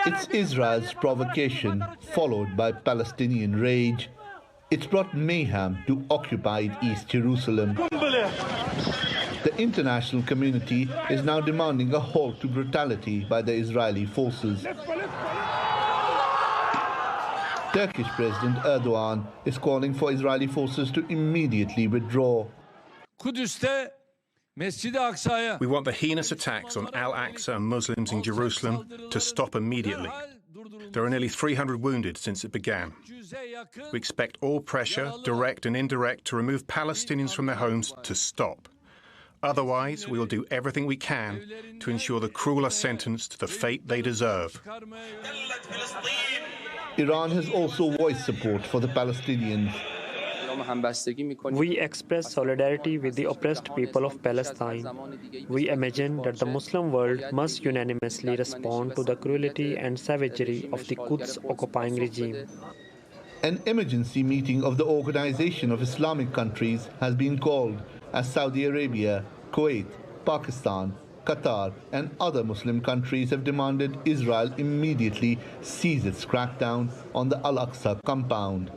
It's Israel's provocation, followed by Palestinian rage. It's brought mayhem to occupied East Jerusalem. The international community is now demanding a halt to brutality by the Israeli forces. Turkish President Erdogan is calling for Israeli forces to immediately withdraw. We want the heinous attacks on Al-Aqsa and Muslims in Jerusalem to stop immediately. There are nearly 300 wounded since it began. We expect all pressure, direct and indirect, to remove Palestinians from their homes to stop. Otherwise, we will do everything we can to ensure the cruel are sentenced to the fate they deserve. Iran has also voiced support for the Palestinians. We express solidarity with the oppressed people of Palestine. We imagine that the Muslim world must unanimously respond to the cruelty and savagery of the Quds occupying regime. An emergency meeting of the Organization of Islamic Countries has been called as Saudi Arabia, Kuwait, Pakistan, Qatar and other Muslim countries have demanded Israel immediately cease its crackdown on the Al-Aqsa compound.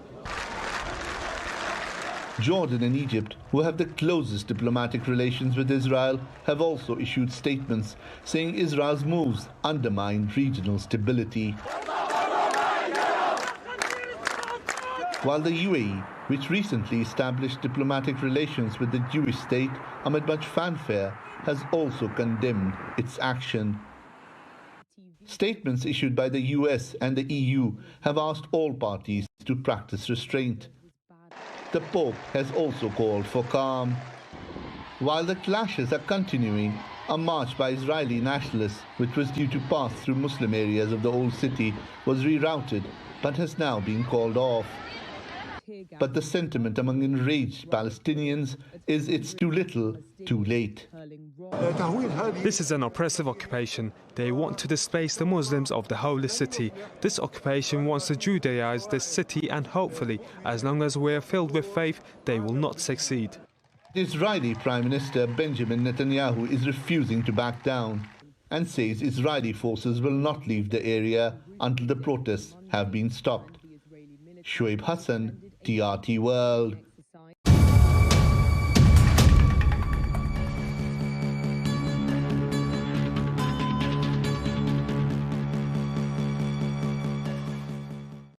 Jordan and Egypt, who have the closest diplomatic relations with Israel, have also issued statements saying Israel's moves undermine regional stability. While the UAE, which recently established diplomatic relations with the Jewish state amid much fanfare, has also condemned its action. Statements issued by the US and the EU have asked all parties to practice restraint. The Pope has also called for calm. While the clashes are continuing, a march by Israeli nationalists, which was due to pass through Muslim areas of the old city, was rerouted but has now been called off. But the sentiment among enraged Palestinians is it's too little, too late. This is an oppressive occupation. They want to displace the Muslims of the holy city. This occupation wants to Judaize this city, and hopefully, as long as we are filled with faith, they will not succeed. Israeli Prime Minister Benjamin Netanyahu is refusing to back down and says Israeli forces will not leave the area until the protests have been stopped. Shoaib Hassan, TRT World.